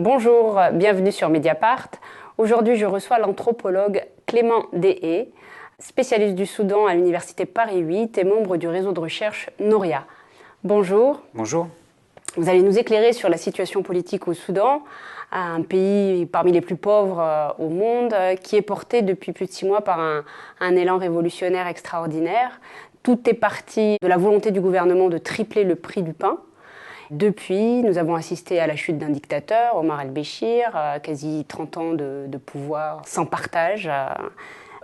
Bonjour, bienvenue sur Mediapart. Aujourd'hui, je reçois l'anthropologue Clément Deshaies, spécialiste du Soudan à l'université Paris 8 et membre du réseau de recherche Nouria. Bonjour. Bonjour. Vous allez nous éclairer sur la situation politique au Soudan, un pays parmi les plus pauvres au monde, qui est porté depuis plus de 6 mois par un élan révolutionnaire extraordinaire. Tout est parti de la volonté du gouvernement de tripler le prix du pain. Depuis, nous avons assisté à la chute d'un dictateur, Omar el-Béchir, quasi 30 ans de pouvoir sans partage.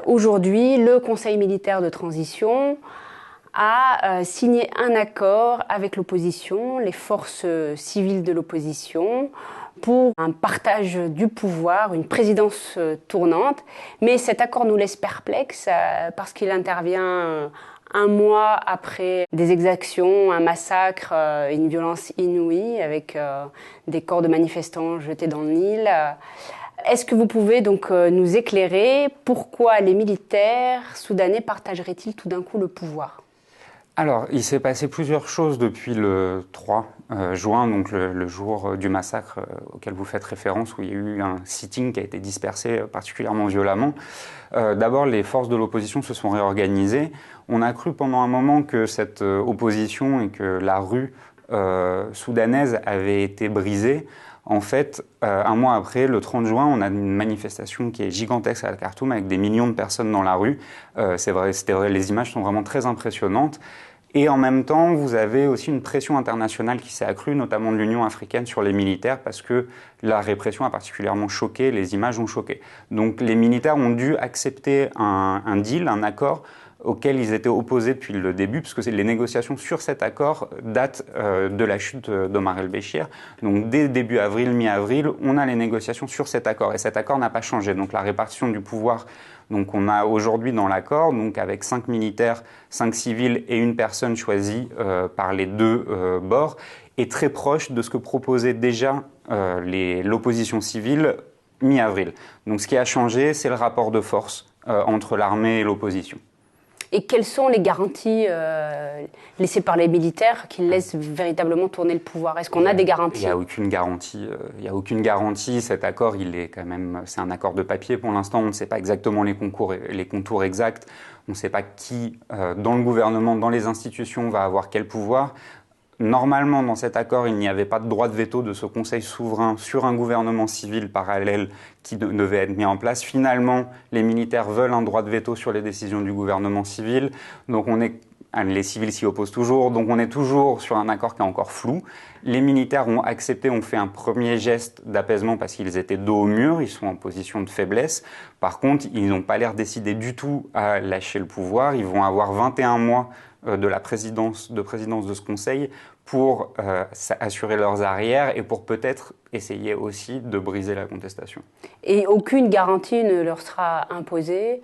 Aujourd'hui, le Conseil militaire de transition a signé un accord avec l'opposition, les forces civiles de l'opposition, pour un partage du pouvoir, une présidence tournante. Mais cet accord nous laisse perplexes parce qu'il intervient un mois après des exactions, un massacre, une violence inouïe avec des corps de manifestants jetés dans le Nil. Est-ce que vous pouvez donc nous éclairer pourquoi les militaires soudanais partageraient-ils tout d'un coup le pouvoir ? Alors, il s'est passé plusieurs choses depuis le 3 juin, donc le jour du massacre auquel vous faites référence, où il y a eu un sitting qui a été dispersé particulièrement violemment. D'abord, les forces de l'opposition se sont réorganisées. On a cru pendant un moment que cette opposition et que la rue soudanaise avait été brisée. En fait, un mois après, le 30 juin, on a une manifestation qui est gigantesque à Khartoum avec des millions de personnes dans la rue. C'est vrai, les images sont vraiment très impressionnantes. Et en même temps, vous avez aussi une pression internationale qui s'est accrue, notamment de l'Union africaine sur les militaires, parce que la répression a particulièrement choqué, les images ont choqué. Donc les militaires ont dû accepter un deal, un accord, auquel ils étaient opposés depuis le début, puisque les négociations sur cet accord datent de la chute d'Omar el-Béchir. Donc dès début avril, mi-avril, on a les négociations sur cet accord, et cet accord n'a pas changé. Donc la répartition du pouvoir, donc on a aujourd'hui dans l'accord, donc avec 5 militaires, 5 civils et une personne choisie par les deux bords, est très proche de ce que proposait déjà l'opposition civile mi-avril. Donc ce qui a changé, c'est le rapport de force entre l'armée et l'opposition. Et quelles sont les garanties laissées par les militaires qui laissent véritablement tourner le pouvoir ? Est-ce qu'on a des garanties ? Il n'y a aucune garantie. Il n'y a aucune garantie. Cet accord, c'est un accord de papier pour l'instant. On ne sait pas exactement les contours exacts. On ne sait pas qui, dans le gouvernement, dans les institutions, va avoir quel pouvoir. Normalement, dans cet accord, il n'y avait pas de droit de veto de ce Conseil souverain sur un gouvernement civil parallèle qui devait être mis en place. Finalement, les militaires veulent un droit de veto sur les décisions du gouvernement civil. Donc les civils s'y opposent toujours. Donc on est toujours sur un accord qui est encore flou. Les militaires ont accepté, ont fait un premier geste d'apaisement parce qu'ils étaient dos au mur, ils sont en position de faiblesse. Par contre, ils n'ont pas l'air décidés du tout à lâcher le pouvoir. Ils vont avoir 21 mois de la présidence de ce Conseil pour assurer leurs arrières et pour peut-être essayer aussi de briser la contestation. Et aucune garantie ne leur sera imposée ?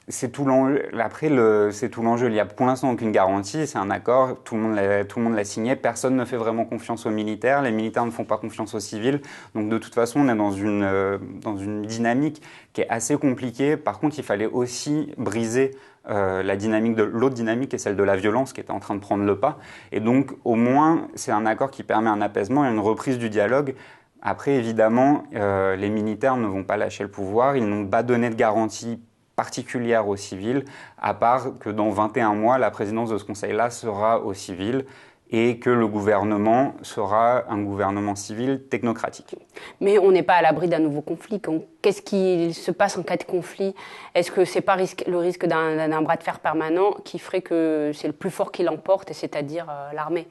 C'est tout l'enjeu. Après, c'est tout l'enjeu. Il n'y a pour l'instant aucune garantie. C'est un accord. Tout le monde l'a signé. Personne ne fait vraiment confiance aux militaires. Les militaires ne font pas confiance aux civils. Donc, de toute façon, on est dans une dynamique qui est assez compliquée. Par contre, il fallait aussi briser l'autre dynamique est celle de la violence qui était en train de prendre le pas. Et donc, au moins, c'est un accord qui permet un apaisement et une reprise du dialogue. Après, évidemment, les militaires ne vont pas lâcher le pouvoir. Ils n'ont pas donné de garantie particulière aux civils, à part que dans 21 mois, la présidence de ce Conseil-là sera aux civils et que le gouvernement sera un gouvernement civil technocratique. Mais on n'est pas à l'abri d'un nouveau conflit. Qu'est-ce qui se passe en cas de conflit ? Est-ce que ce n'est pas le risque d'un bras de fer permanent qui ferait que c'est le plus fort qui l'emporte, c'est-à-dire l'armée ?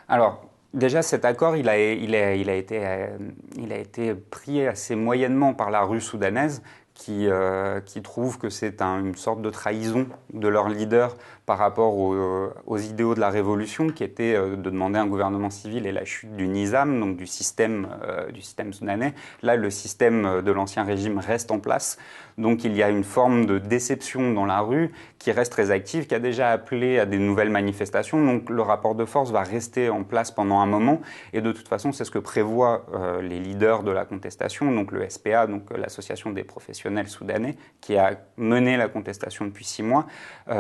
Alors, déjà, cet accord, il a été pris assez moyennement par la rue soudanaise, qui trouvent que c'est une sorte de trahison de leur leader par rapport aux idéaux de la révolution, qui était de demander un gouvernement civil et la chute du nizam, donc du système soudanais. Là, le système de l'ancien régime reste en place. Donc il y a une forme de déception dans la rue qui reste très active, qui a déjà appelé à des nouvelles manifestations. Donc le rapport de force va rester en place pendant un moment. Et de toute façon, c'est ce que prévoient les leaders de la contestation, donc le SPA, donc l'association des professionnels soudanais, qui a mené la contestation depuis 6 mois,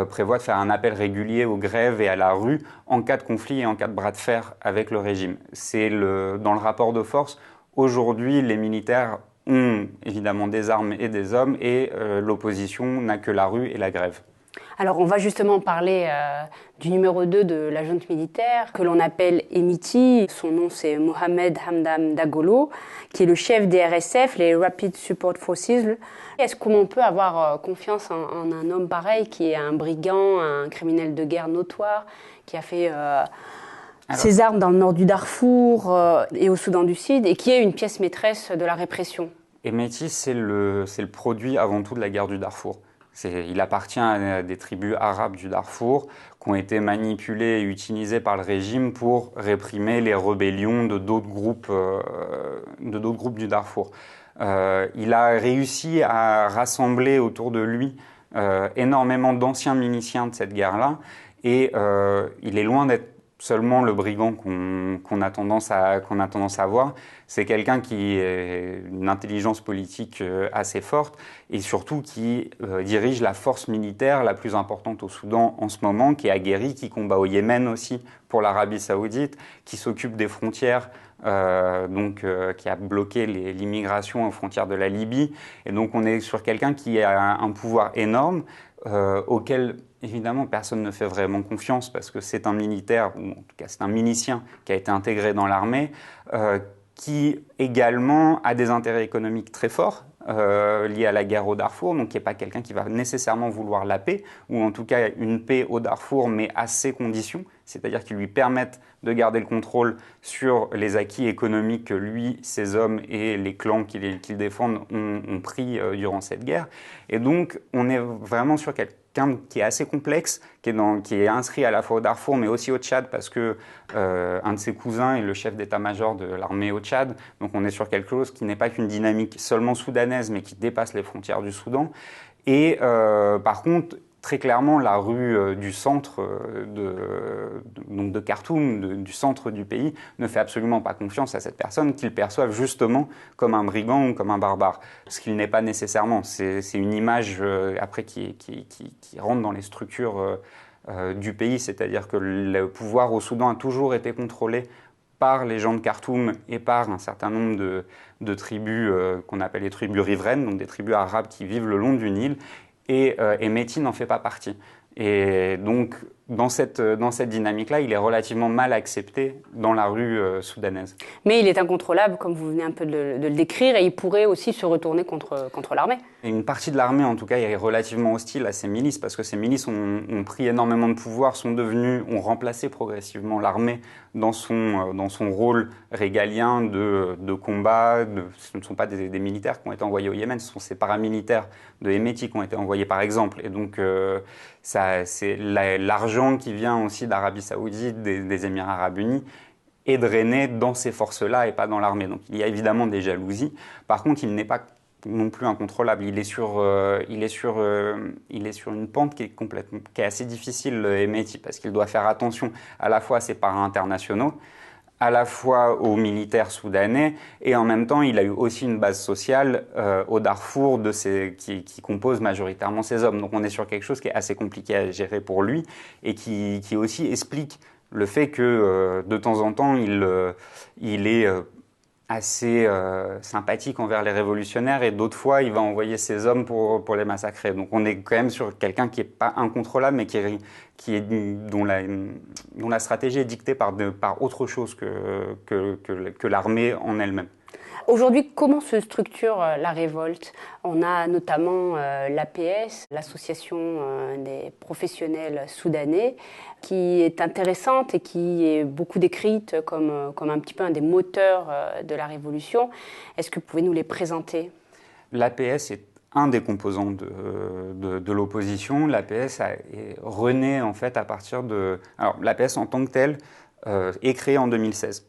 prévoit de faire un appel régulier aux grèves et à la rue en cas de conflit et en cas de bras de fer avec le régime. Dans le rapport de force, Aujourd'hui, les militaires ont évidemment des armes et des hommes, et l'opposition n'a que la rue et la grève. Alors, on va justement parler du numéro 2 de la junte militaire, que l'on appelle Hemeti. Son nom, c'est Mohamed Hamdan Dagalo, qui est le chef des RSF, les Rapid Support Forces. Est-ce qu'on peut avoir confiance en un homme pareil, qui est un brigand, un criminel de guerre notoire, qui a fait ses armes dans le nord du Darfour et au Soudan du Sud, et qui est une pièce maîtresse de la répression? Hemeti, c'est le produit avant tout de la guerre du Darfour. Il appartient à des tribus arabes du Darfour qui ont été manipulées et utilisées par le régime pour réprimer les rébellions de d'autres groupes du Darfour. Il a réussi à rassembler autour de lui énormément d'anciens miliciens de cette guerre-là, et il est loin d'être seulement le brigand qu'on a tendance à voir. C'est quelqu'un qui a une intelligence politique assez forte, et surtout qui dirige la force militaire la plus importante au Soudan en ce moment, qui est aguerrie, qui combat au Yémen aussi pour l'Arabie Saoudite, qui s'occupe des frontières, qui a bloqué l'immigration aux frontières de la Libye. Et donc on est sur quelqu'un qui a un pouvoir énorme, auquel évidemment personne ne fait vraiment confiance, parce que c'est un militaire, ou en tout cas c'est un milicien qui a été intégré dans l'armée, qui également a des intérêts économiques très forts liés à la guerre au Darfour, donc qui n'est pas quelqu'un qui va nécessairement vouloir la paix, ou en tout cas une paix au Darfour, mais à ses conditions, c'est-à-dire qui lui permettent de garder le contrôle sur les acquis économiques que lui, ses hommes et les clans qu'il défendent ont pris durant cette guerre. Et donc on est vraiment sur quelqu'un qui est assez complexe, qui est inscrit à la fois au Darfour mais aussi au Tchad, parce que un de ses cousins est le chef d'état-major de l'armée au Tchad. Donc on est sur quelque chose qui n'est pas qu'une dynamique seulement soudanaise, mais qui dépasse les frontières du Soudan. Et par contre, très clairement, la rue du centre de Khartoum, du centre du pays, ne fait absolument pas confiance à cette personne, qu'ils perçoivent justement comme un brigand ou comme un barbare. Ce qu'il n'est pas nécessairement. C'est une image après qui rentre dans les structures du pays, c'est-à-dire que le pouvoir au Soudan a toujours été contrôlé par les gens de Khartoum et par un certain nombre de tribus qu'on appelle les tribus riveraines, donc des tribus arabes qui vivent le long du Nil. Et Hemeti n'en fait pas partie. Et donc, dans cette dynamique-là, il est relativement mal accepté dans la rue soudanaise. Mais il est incontrôlable, comme vous venez un peu de le décrire, et il pourrait aussi se retourner contre l'armée. Et une partie de l'armée, en tout cas, est relativement hostile à ces milices, parce que ces milices ont pris énormément de pouvoir, ont remplacé progressivement l'armée dans son rôle régalien de combat. Ce ne sont pas des militaires qui ont été envoyés au Yémen, ce sont ces paramilitaires de Hemeti qui ont été envoyés, par exemple. Et donc, c'est l'argent qui vient aussi d'Arabie Saoudite, des Émirats Arabes Unis, est drainé dans ces forces-là et pas dans l'armée. Donc il y a évidemment des jalousies. Par contre, il n'est pas non plus incontrôlable. Il est sur une pente qui est assez difficile, Hemeti, parce qu'il doit faire attention à la fois à ses parrains internationaux, à la fois aux militaires soudanais, et en même temps, il a eu aussi une base sociale au Darfour qui compose majoritairement ses hommes. Donc on est sur quelque chose qui est assez compliqué à gérer pour lui, et qui aussi explique le fait que de temps en temps, il est assez sympathique envers les révolutionnaires, et d'autres fois, il va envoyer ses hommes pour les massacrer. Donc on est quand même sur quelqu'un qui n'est pas incontrôlable, mais dont la stratégie est dictée par autre chose que l'armée en elle-même. Aujourd'hui, comment se structure la révolte? On a notamment l'APS, l'association des professionnels soudanais, qui est intéressante et qui est beaucoup décrite comme un petit peu un des moteurs de la révolution. Est-ce que vous pouvez nous les présenter? L'APS est un des composants de l'opposition. L'APS est rené en fait à partir de... Alors l'APS en tant que tel est créée en 2016.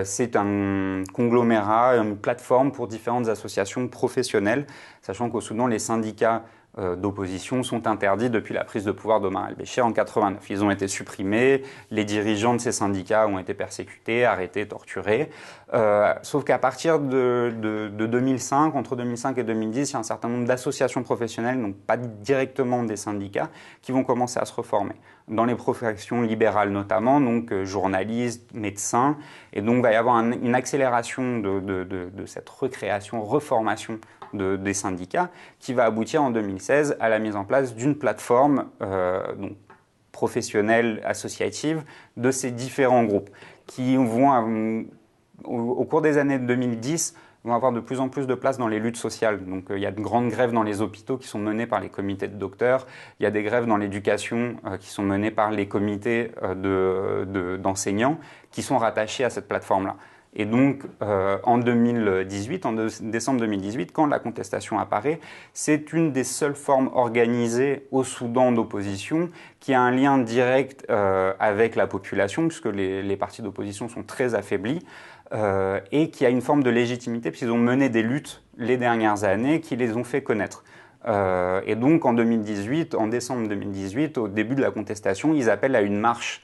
C'est un conglomérat, une plateforme pour différentes associations professionnelles, sachant qu'au Soudan, les syndicats d'opposition sont interdits depuis la prise de pouvoir d'Omar el-Béchir en 89. Ils ont été supprimés, les dirigeants de ces syndicats ont été persécutés, arrêtés, torturés. Sauf qu'à partir de 2005, entre 2005 et 2010, il y a un certain nombre d'associations professionnelles, donc pas directement des syndicats, qui vont commencer à se reformer. dans les professions libérales notamment, donc journalistes, médecins. Et donc, il va y avoir une accélération de cette recréation, reformation des syndicats qui va aboutir en 2016 à la mise en place d'une plateforme donc, professionnelle, associative, de ces différents groupes qui vont, au cours des années 2010, vont avoir de plus en plus de place dans les luttes sociales. Donc il y a de grandes grèves dans les hôpitaux qui sont menées par les comités de docteurs, il y a des grèves dans l'éducation qui sont menées par les comités d'enseignants qui sont rattachés à cette plateforme-là. Et donc, en 2018, en décembre 2018, quand la contestation apparaît, c'est une des seules formes organisées au Soudan d'opposition qui a un lien direct avec la population, puisque les partis d'opposition sont très affaiblis, et qui a une forme de légitimité, puisqu'ils ont mené des luttes les dernières années qui les ont fait connaître. Et donc, en 2018, en décembre 2018, au début de la contestation, ils appellent à une marche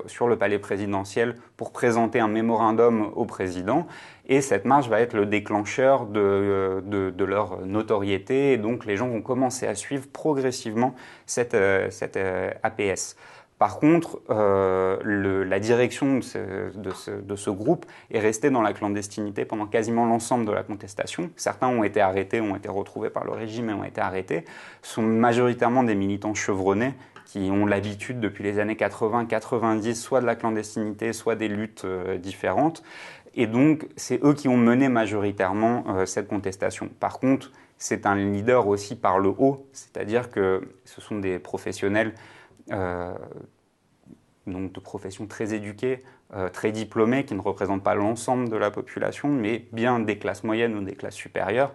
sur le palais présidentiel pour présenter un mémorandum au président. Et cette marche va être le déclencheur de leur notoriété. Et donc, les gens vont commencer à suivre progressivement cette APS. Par contre, la direction de ce groupe est restée dans la clandestinité pendant quasiment l'ensemble de la contestation. Certains ont été arrêtés, ont été retrouvés par le régime et ont été arrêtés. Ce sont majoritairement des militants chevronnés qui ont l'habitude depuis les années 80-90, soit de la clandestinité, soit des luttes différentes. Et donc, c'est eux qui ont mené majoritairement cette contestation. Par contre, c'est un leader aussi par le haut, c'est-à-dire que ce sont des professionnels donc de professions très éduquées, très diplômés, qui ne représentent pas l'ensemble de la population, mais bien des classes moyennes ou des classes supérieures.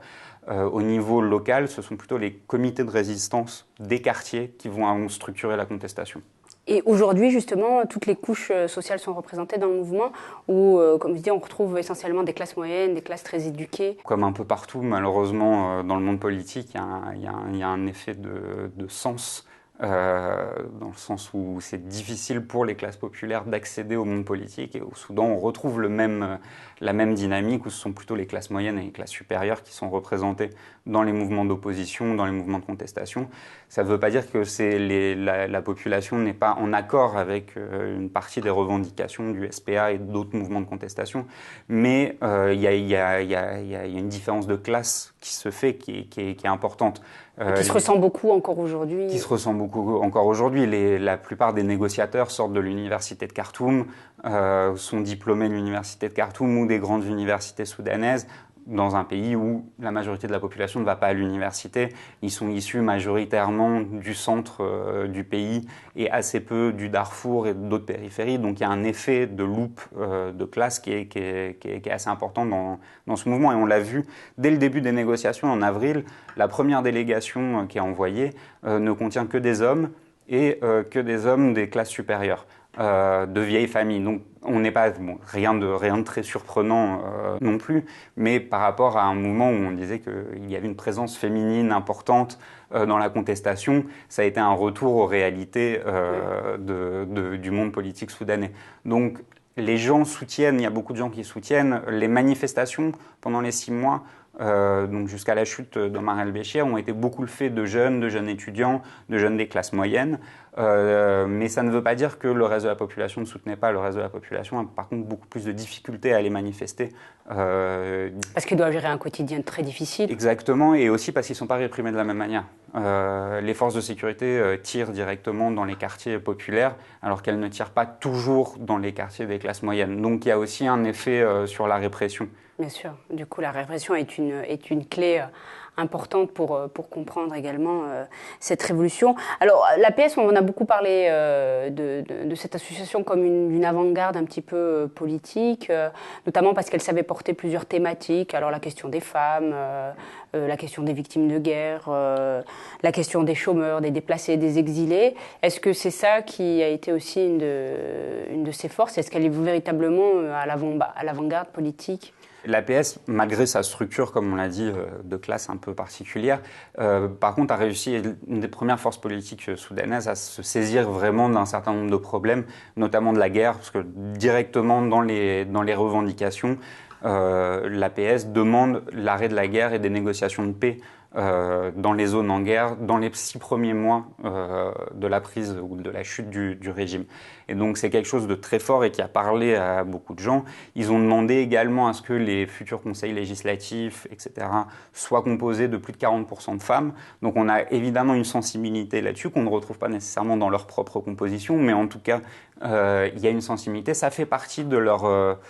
Au niveau local, ce sont plutôt les comités de résistance des quartiers qui vont structurer la contestation. Et aujourd'hui, justement, toutes les couches sociales sont représentées dans le mouvement où, comme je dis, on retrouve essentiellement des classes moyennes, des classes très éduquées. Comme un peu partout, malheureusement, dans le monde politique, il y a un effet de sens. Dans le sens où c'est difficile pour les classes populaires d'accéder au monde politique. Et au Soudan, on retrouve la même dynamique où ce sont plutôt les classes moyennes et les classes supérieures qui sont représentées dans les mouvements d'opposition, dans les mouvements de contestation. Ça ne veut pas dire que la population n'est pas en accord avec une partie des revendications du SPA et d'autres mouvements de contestation, mais il y a une différence de classe qui se fait, qui est importante. Qui se ressent beaucoup encore aujourd'hui. Qui se ressent beaucoup encore aujourd'hui. La plupart des négociateurs sortent de l'université de Khartoum, sont diplômés de l'université de Khartoum ou des grandes universités soudanaises, dans un pays où la majorité de la population ne va pas à l'université. Ils sont issus majoritairement du centre du pays et assez peu du Darfour et d'autres périphéries. Donc il y a un effet de loupe de classe qui est assez important dans ce mouvement. Et on l'a vu dès le début des négociations en avril. La première délégation qui est envoyée ne contient que des hommes et que des hommes des classes supérieures. De vieilles familles. Donc on n'est pas rien de très surprenant non plus, mais par rapport à un moment où on disait qu'il y avait une présence féminine importante dans la contestation, ça a été un retour aux réalités du monde politique soudanais. Donc les gens soutiennent, il y a beaucoup de gens qui soutiennent les manifestations pendant les 6 mois. Donc jusqu'à la chute d'Omar el-Béchir, ont été beaucoup le fait de jeunes étudiants, de jeunes des classes moyennes. Mais ça ne veut pas dire que le reste de la population ne soutenait pas. Le reste de la population a par contre beaucoup plus de difficultés à aller manifester. Parce qu'ils doivent gérer un quotidien très difficile. Exactement, et aussi parce qu'ils ne sont pas réprimés de la même manière. Les forces de sécurité tirent directement dans les quartiers populaires, alors qu'elles ne tirent pas toujours dans les quartiers des classes moyennes. Donc il y a aussi un effet sur la répression. Bien sûr. Du coup, la répression est une clé importante pour comprendre également cette révolution. Alors, l'APS, on a beaucoup parlé de cette association comme une avant-garde un petit peu politique, notamment parce qu'elle savait porter plusieurs thématiques. Alors, la question des femmes, la question des victimes de guerre, la question des chômeurs, des déplacés, des exilés. Est-ce que c'est ça qui a été aussi une de ses forces? Est-ce qu'elle est véritablement à l'avant-garde politique? L'APS, malgré sa structure, comme on l'a dit, de classe un peu particulière, par contre a réussi, une des premières forces politiques soudanaises, à se saisir vraiment d'un certain nombre de problèmes, notamment de la guerre, parce que directement dans les revendications, l'APS demande l'arrêt de la guerre et des négociations de paix dans les zones en guerre dans les 6 premiers mois de la prise ou de la chute du régime. Et donc c'est quelque chose de très fort et qui a parlé à beaucoup de gens. Ils ont demandé également à ce que les futurs conseils législatifs, etc., soient composés de plus de 40% de femmes. Donc on a évidemment une sensibilité là-dessus qu'on ne retrouve pas nécessairement dans leur propre composition, mais en tout cas, il y a une sensibilité. Ça fait partie de leur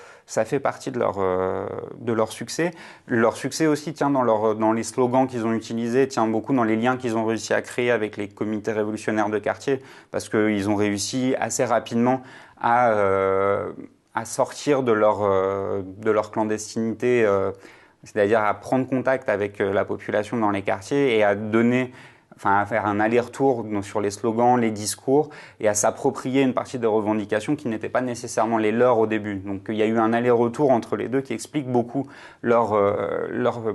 succès. Leur succès aussi tient dans les slogans qu'ils ont utilisés, tient beaucoup dans les liens qu'ils ont réussi à créer avec les comités révolutionnaires de quartier, parce qu'ils ont réussi assez rapidement à sortir de leur clandestinité, c'est-à-dire à prendre contact avec la population dans les quartiers et à faire un aller-retour sur les slogans, les discours, et à s'approprier une partie des revendications qui n'étaient pas nécessairement les leurs au début. Donc il y a eu un aller-retour entre les deux qui explique beaucoup leur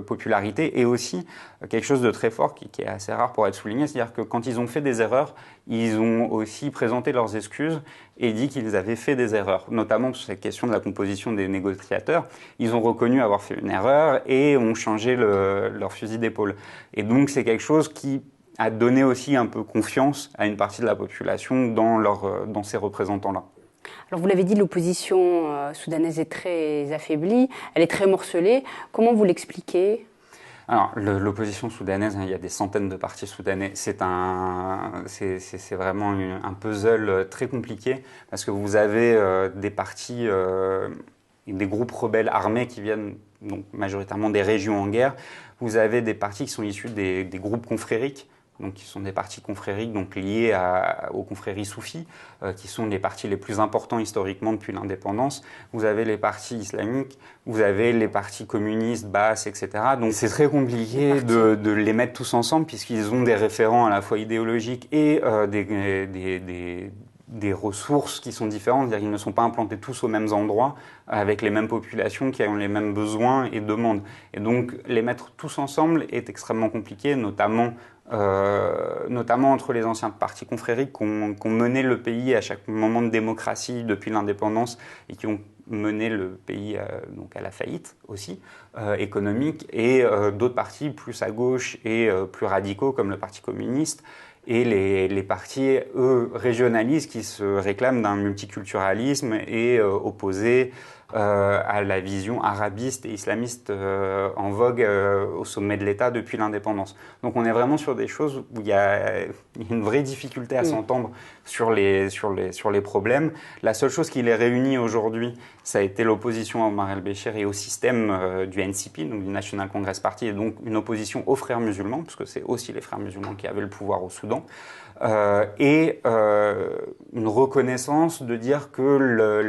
popularité, et aussi quelque chose de très fort qui est assez rare pour être souligné, c'est-à-dire que quand ils ont fait des erreurs, ils ont aussi présenté leurs excuses et dit qu'ils avaient fait des erreurs, notamment sur cette question de la composition des négociateurs. Ils ont reconnu avoir fait une erreur et ont changé leur fusil d'épaule. Et donc c'est quelque chose qui a donné aussi un peu confiance à une partie de la population dans ces représentants-là. Alors vous l'avez dit, l'opposition soudanaise est très affaiblie, elle est très morcelée. Comment vous l'expliquez ? Alors, l'opposition soudanaise, il y a des centaines de partis soudanais. C'est vraiment un puzzle très compliqué parce que vous avez des partis, des groupes rebelles armés qui viennent donc majoritairement des régions en guerre. Vous avez des partis qui sont issus des groupes confrériques, donc qui sont des partis confrériques donc liés aux confréries soufis, qui sont les partis les plus importants historiquement depuis l'indépendance. Vous avez les partis islamiques, vous avez les partis communistes, basses, etc. Donc c'est très compliqué de les mettre tous ensemble puisqu'ils ont des référents à la fois idéologiques et des ressources qui sont différentes, c'est-à-dire qu'ils ne sont pas implantés tous aux mêmes endroits, avec les mêmes populations qui ont les mêmes besoins et demandes. Et donc les mettre tous ensemble est extrêmement compliqué, notamment entre les anciens partis confrériques qui ont mené le pays à chaque moment de démocratie depuis l'indépendance et qui ont mené le pays donc à la faillite aussi, économique, et d'autres partis plus à gauche et plus radicaux comme le Parti communiste, et les partis, eux, régionalistes qui se réclament d'un multiculturalisme et opposés à la vision arabiste et islamiste en vogue au sommet de l'État depuis l'indépendance. Donc on est vraiment sur des choses où il y a une vraie difficulté à s'entendre sur les problèmes. La seule chose qui les réunit aujourd'hui, ça a été l'opposition à Omar el-Béchir et au système du NCP, donc du National Congress Party, et donc une opposition aux frères musulmans, parce que c'est aussi les frères musulmans qui avaient le pouvoir au Soudan, et une reconnaissance de dire que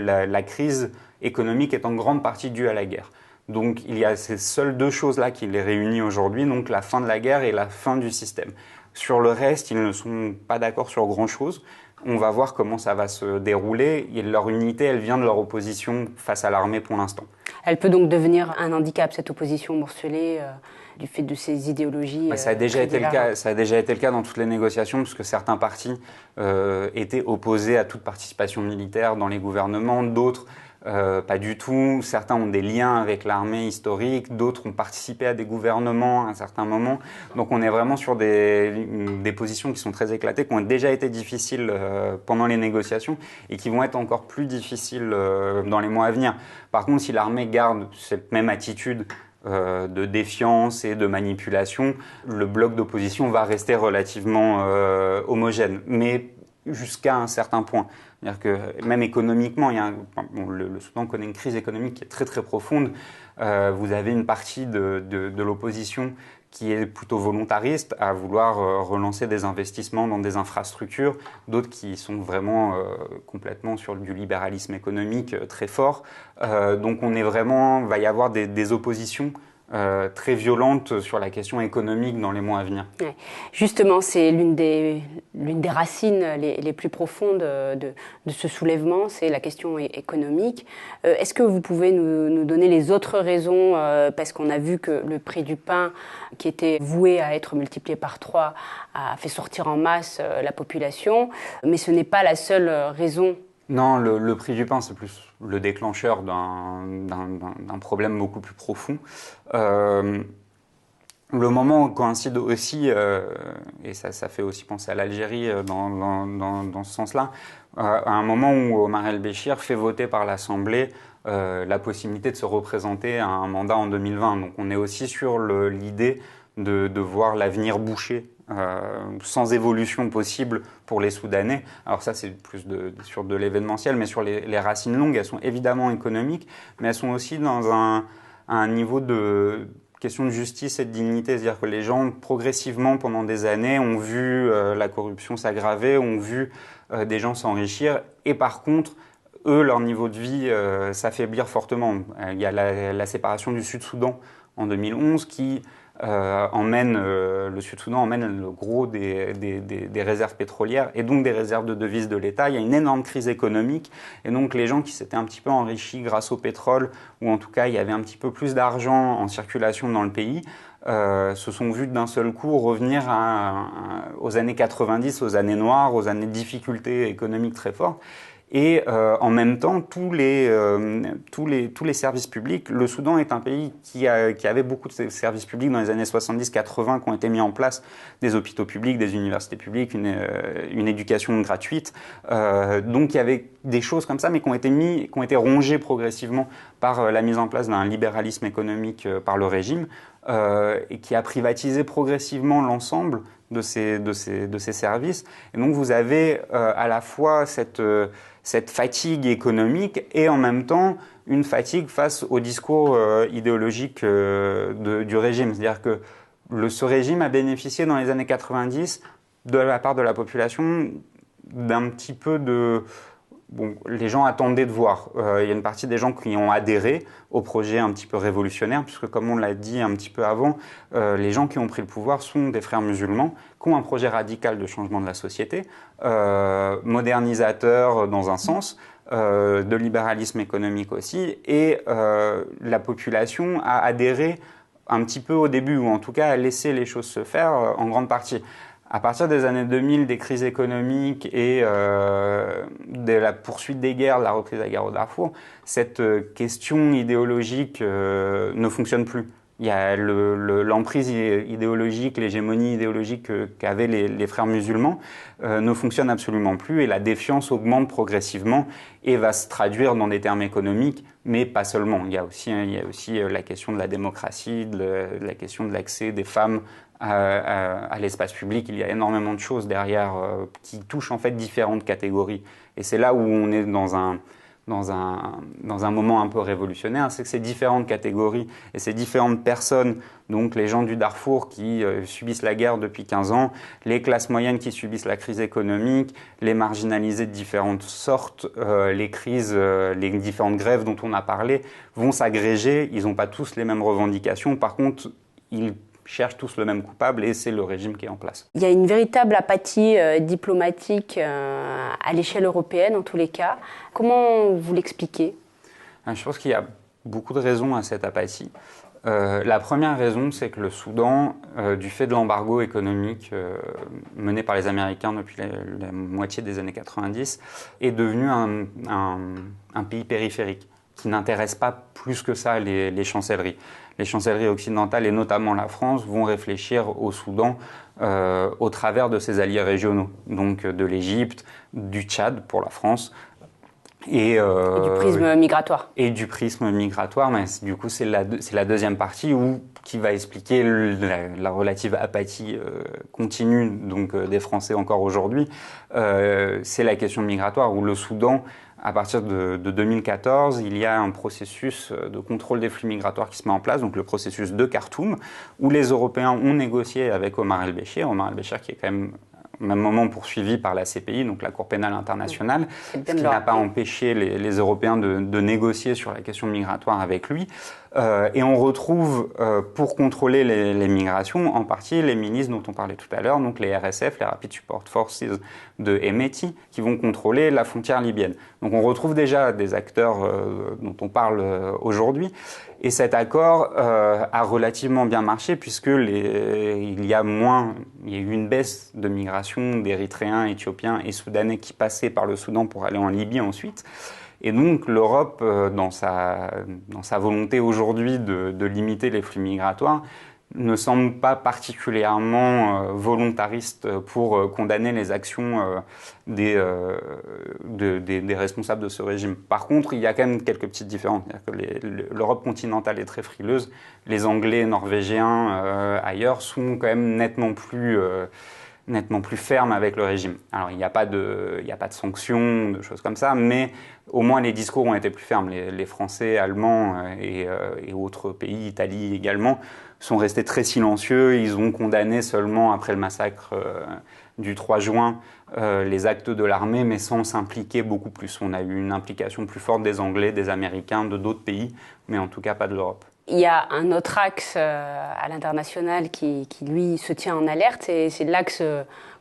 la crise économique est en grande partie due à la guerre. Donc il y a ces seules deux choses-là qui les réunissent aujourd'hui, donc la fin de la guerre et la fin du système. Sur le reste, ils ne sont pas d'accord sur grand-chose. On va voir comment ça va se dérouler. Et leur unité, elle vient de leur opposition face à l'armée pour l'instant. Elle peut donc devenir un handicap, cette opposition morcelée, du fait de ces idéologies. Ça a déjà été le cas dans toutes les négociations, puisque certains partis étaient opposés à toute participation militaire dans les gouvernements, d'autres pas du tout. Certains ont des liens avec l'armée historique, d'autres ont participé à des gouvernements à un certain moment. Donc on est vraiment sur des positions qui sont très éclatées, qui ont déjà été difficiles pendant les négociations et qui vont être encore plus difficiles dans les mois à venir. Par contre, si l'armée garde cette même attitude de défiance et de manipulation, le bloc d'opposition va rester relativement homogène, mais jusqu'à un certain point. C'est-à-dire que même économiquement, le Soudan connaît une crise économique qui est très très profonde. Vous avez une partie de l'opposition qui est plutôt volontariste à vouloir relancer des investissements dans des infrastructures, d'autres qui sont vraiment complètement sur du libéralisme économique très fort. Donc va y avoir des oppositions très violente sur la question économique dans les mois à venir. Ouais. Justement, c'est l'une des racines les plus profondes de ce soulèvement, c'est la question économique. Est-ce que vous pouvez nous donner les autres raisons, parce qu'on a vu que le prix du pain, qui était voué à être multiplié par 3, a fait sortir en masse la population, mais ce n'est pas la seule raison. Non, le prix du pain, c'est plus le déclencheur d'un problème beaucoup plus profond. Le moment coïncide aussi, et ça fait aussi penser à l'Algérie dans ce sens-là, à un moment où Omar el-Béchir fait voter par l'Assemblée la possibilité de se représenter à un mandat en 2020. Donc on est aussi sur l'idée de voir l'avenir bouché, sans évolution possible pour les Soudanais. Alors ça, c'est plus sur de l'événementiel, mais sur les racines longues, elles sont évidemment économiques, mais elles sont aussi dans un niveau de question de justice et de dignité. C'est-à-dire que les gens, progressivement, pendant des années, ont vu la corruption s'aggraver, ont vu des gens s'enrichir, et par contre, eux, leur niveau de vie s'affaiblir fortement. Il y a la séparation du Sud-Soudan en 2011 qui le Sud-Soudan emmène le gros des réserves pétrolières et donc des réserves de devises de l'État. Il y a une énorme crise économique et donc les gens qui s'étaient un petit peu enrichis grâce au pétrole, ou en tout cas il y avait un petit peu plus d'argent en circulation dans le pays, se sont vus d'un seul coup revenir aux années 90, aux années noires, aux années de difficultés économiques très fortes. Et en même temps, tous les services publics. Le Soudan est un pays qui avait beaucoup de services publics dans les années 70-80 qui ont été mis en place, des hôpitaux publics, des universités publiques, une éducation gratuite. Donc il y avait des choses comme ça, mais qui ont été rongées progressivement par la mise en place d'un libéralisme économique par le régime, et qui a privatisé progressivement l'ensemble de ces services. Et donc vous avez à la fois cette fatigue économique et en même temps une fatigue face au discours idéologique du régime. C'est-à-dire que ce régime a bénéficié dans les années 90 de la part de la population d'un petit peu de... Bon, les gens attendaient de voir. Il y a une partie des gens qui ont adhéré au projet un petit peu révolutionnaire, puisque comme on l'a dit un petit peu avant, les gens qui ont pris le pouvoir sont des frères musulmans, qui ont un projet radical de changement de la société, modernisateur dans un sens, de libéralisme économique aussi, et la population a adhéré un petit peu au début, ou en tout cas a laissé les choses se faire en grande partie. À partir des années 2000, des crises économiques et de la poursuite des guerres, de la reprise de la guerre au Darfour, cette question idéologique ne fonctionne plus. Il y a l'emprise idéologique, l'hégémonie idéologique qu'avaient les frères musulmans ne fonctionne absolument plus, et la défiance augmente progressivement et va se traduire dans des termes économiques, mais pas seulement. Il y a aussi la question de la démocratie, la question de l'accès des femmes à l'espace public. Il y a énormément de choses derrière qui touchent en fait différentes catégories. Et c'est là où on est dans un moment un peu révolutionnaire, c'est que ces différentes catégories et ces différentes personnes, donc les gens du Darfour qui subissent la guerre depuis 15 ans, les classes moyennes qui subissent la crise économique, les marginalisés de différentes sortes, les différentes grèves dont on a parlé, vont s'agréger. Ils n'ont pas tous les mêmes revendications. Par contre, ils cherchent tous le même coupable, et c'est le régime qui est en place. Il y a une véritable apathie diplomatique à l'échelle européenne, en tous les cas. Comment vous l'expliquez ? Je pense qu'il y a beaucoup de raisons à cette apathie. La première raison, c'est que le Soudan, du fait de l'embargo économique mené par les Américains depuis la moitié des années 90, est devenu un pays périphérique qui n'intéresse pas plus que ça les chancelleries. Les chancelleries occidentales, et notamment la France, vont réfléchir au Soudan au travers de ses alliés régionaux, donc de l'Égypte, du Tchad pour la France, et du prisme migratoire. Et du prisme migratoire, mais du coup c'est la deuxième partie qui va expliquer la relative apathie continue donc des Français encore aujourd'hui. C'est la question migratoire, où le Soudan, à partir de 2014, il y a un processus de contrôle des flux migratoires qui se met en place, donc le processus de Khartoum, où les Européens ont négocié avec Omar el-Béchir qui est quand même au même moment poursuivi par la CPI, donc la Cour pénale internationale, ce qui n'a pas empêché les Européens de négocier sur la question migratoire avec lui. Et on retrouve, pour contrôler les migrations, en partie les milices dont on parlait tout à l'heure, donc les RSF, les Rapid Support Forces de Hemeti, qui vont contrôler la frontière libyenne. Donc on retrouve déjà des acteurs dont on parle aujourd'hui. Et cet accord a relativement bien marché, puisque il y a eu une baisse de migration d'Érythréens, Éthiopiens et Soudanais qui passaient par le Soudan pour aller en Libye ensuite. Et donc l'Europe, dans sa volonté aujourd'hui de limiter les flux migratoires, ne semble pas particulièrement volontariste pour condamner les actions des responsables de ce régime. Par contre, il y a quand même quelques petites différences. L'Europe continentale est très frileuse. Les Anglais, Norvégiens, ailleurs sont quand même nettement plus fermes avec le régime. Alors, il n'y a pas de sanctions, de choses comme ça, mais au moins les discours ont été plus fermes. Les Français, Allemands et autres pays, Italie également, sont restés très silencieux. Ils ont condamné seulement après le massacre du 3 juin les actes de l'armée, mais sans s'impliquer beaucoup plus. On a eu une implication plus forte des Anglais, des Américains, de d'autres pays, mais en tout cas pas de l'Europe. Il y a un autre axe à l'international qui, lui, se tient en alerte, c'est l'axe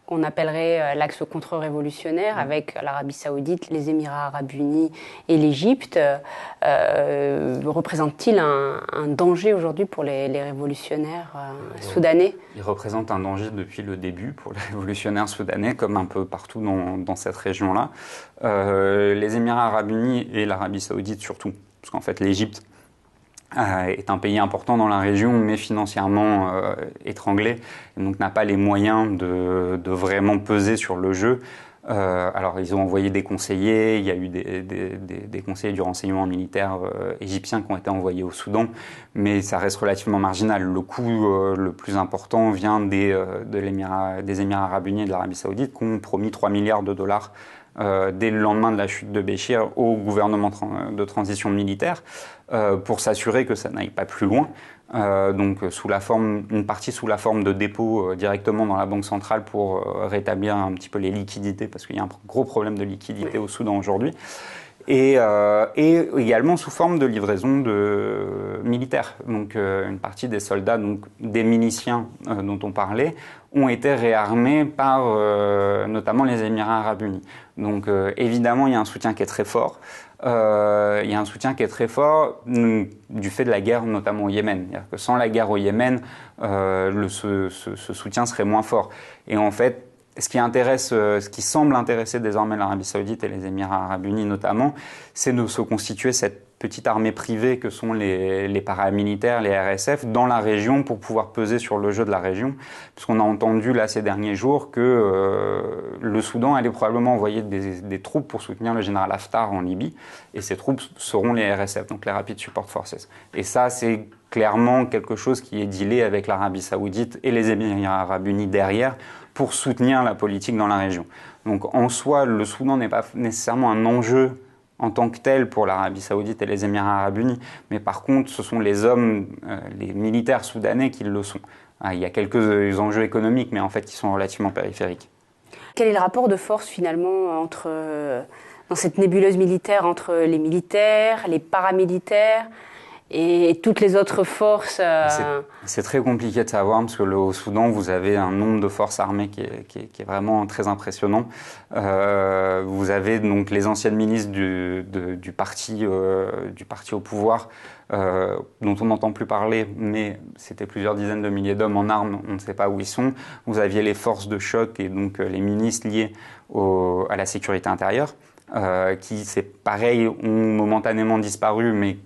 qu'on appellerait l'axe contre-révolutionnaire avec l'Arabie Saoudite, les Émirats Arabes Unis et l'Égypte. Représente-t-il un danger aujourd'hui pour les révolutionnaires soudanais ? Il représente un danger depuis le début pour les révolutionnaires soudanais, comme un peu partout dans cette région-là. Les Émirats Arabes Unis et l'Arabie Saoudite surtout, parce qu'en fait l'Égypte est un pays important dans la région, mais financièrement étranglé, et donc n'a pas les moyens de vraiment peser sur le jeu. Alors, ils ont envoyé des conseillers, il y a eu des conseillers du renseignement militaire égyptien qui ont été envoyés au Soudan, mais ça reste relativement marginal. Le coût le plus important vient des Émirats Arabes Unis et de l'Arabie Saoudite, qui ont promis 3 milliards de dollars dès le lendemain de la chute de Béchir au gouvernement de transition militaire pour s'assurer que ça n'aille pas plus loin. Donc une partie sous la forme de dépôt directement dans la banque centrale pour rétablir un petit peu les liquidités, parce qu'il y a un gros problème de liquidité au Soudan aujourd'hui. Et également sous forme de livraison de militaires. Donc une partie des soldats, donc des miliciens dont on parlait, ont été réarmés par notamment les Émirats Arabes Unis. Donc évidemment, il y a un soutien qui est très fort. Il y a un soutien qui est très fort du fait de la guerre, notamment au Yémen. C'est-à-dire que sans la guerre au Yémen, ce soutien serait moins fort. Et en fait, ce qui semble intéresser désormais l'Arabie Saoudite et les Émirats Arabes Unis notamment, c'est de se constituer cette petite armée privée que sont les paramilitaires, les RSF, dans la région pour pouvoir peser sur le jeu de la région. Puisqu'on a entendu là ces derniers jours que le Soudan allait probablement envoyer des troupes pour soutenir le général Haftar en Libye. Et ces troupes seront les RSF, donc les Rapid Support Forces. Et ça, c'est clairement quelque chose qui est dealé avec l'Arabie Saoudite et les Émirats Arabes Unis derrière pour soutenir la politique dans la région. Donc en soi, le Soudan n'est pas nécessairement un enjeu en tant que tel pour l'Arabie Saoudite et les Émirats Arabes Unis, mais par contre, ce sont les hommes, les militaires soudanais qui le sont. Il y a quelques enjeux économiques, mais en fait, qui sont relativement périphériques. Quel est le rapport de force finalement dans cette nébuleuse militaire entre les militaires, les paramilitaires et toutes les autres forces C'est très compliqué de savoir parce que au Soudan, vous avez un nombre de forces armées qui est vraiment très impressionnant. Vous avez donc les anciennes milices du parti au pouvoir, dont on n'entend plus parler, mais c'était plusieurs dizaines de milliers d'hommes en armes, on ne sait pas où ils sont. Vous aviez les forces de choc et donc les milices liées à la sécurité intérieure, qui, c'est pareil, ont momentanément disparu, mais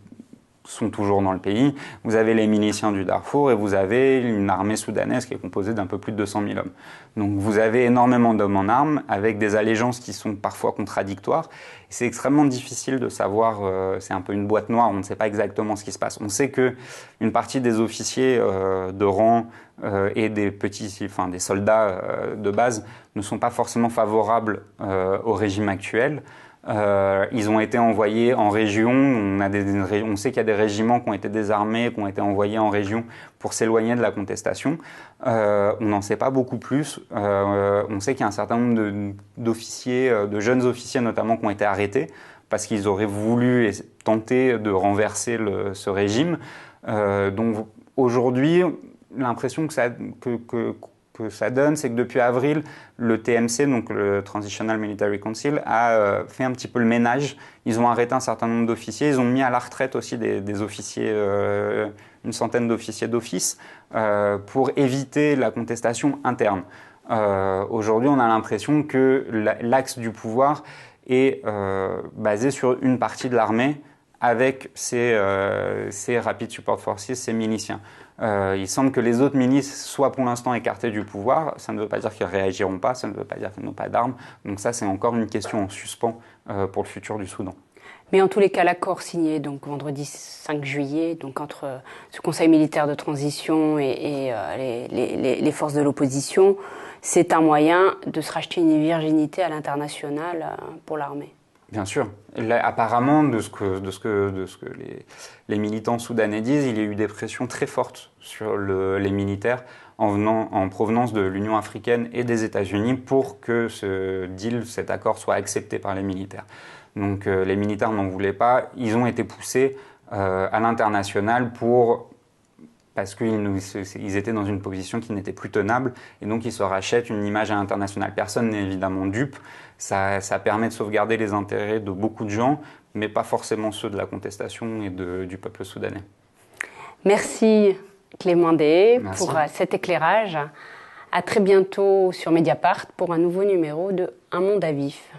sont toujours dans le pays. Vous avez les miliciens du Darfour et vous avez une armée soudanaise qui est composée d'un peu plus de 200 000 hommes. Donc vous avez énormément d'hommes en armes avec des allégeances qui sont parfois contradictoires. C'est extrêmement difficile de savoir, c'est un peu une boîte noire, on ne sait pas exactement ce qui se passe. On sait qu'une partie des officiers de rang et des soldats de base ne sont pas forcément favorables au régime actuel. Ils ont été envoyés en région. On sait qu'il y a des régiments qui ont été désarmés, qui ont été envoyés en région pour s'éloigner de la contestation. On n'en sait pas beaucoup plus. On sait qu'il y a un certain nombre d'officiers, de jeunes officiers notamment, qui ont été arrêtés parce qu'ils auraient voulu tenter de renverser ce régime. Donc aujourd'hui, l'impression que ça donne, c'est que depuis avril, le TMC, donc le Transitional Military Council, a fait un petit peu le ménage. Ils ont arrêté un certain nombre d'officiers. Ils ont mis à la retraite aussi des officiers, une centaine d'officiers d'office, pour éviter la contestation interne. Aujourd'hui, on a l'impression que l'axe du pouvoir est basé sur une partie de l'armée avec ces Rapid Support Forces, ces miliciens. Il semble que les autres milices soient pour l'instant écartées du pouvoir. Ça ne veut pas dire qu'elles ne réagiront pas, ça ne veut pas dire qu'elles n'ont pas d'armes. Donc ça, c'est encore une question en suspens pour le futur du Soudan. Mais en tous les cas, l'accord signé donc vendredi 5 juillet donc entre ce Conseil militaire de transition et les forces de l'opposition, c'est un moyen de se racheter une virginité à l'international pour l'armée. Bien sûr. Là, apparemment, de ce que les militants soudanais disent, il y a eu des pressions très fortes sur les militaires en provenance de l'Union africaine et des États-Unis pour que ce deal, cet accord, soit accepté par les militaires. Donc les militaires n'en voulaient pas. Ils ont été poussés à l'international parce qu'ils étaient dans une position qui n'était plus tenable et donc ils se rachètent une image à l'international. Personne n'est évidemment dupe. Ça permet de sauvegarder les intérêts de beaucoup de gens, mais pas forcément ceux de la contestation et du peuple soudanais. Merci Clément Dey pour cet éclairage. À très bientôt sur Mediapart pour un nouveau numéro de Un monde à vif.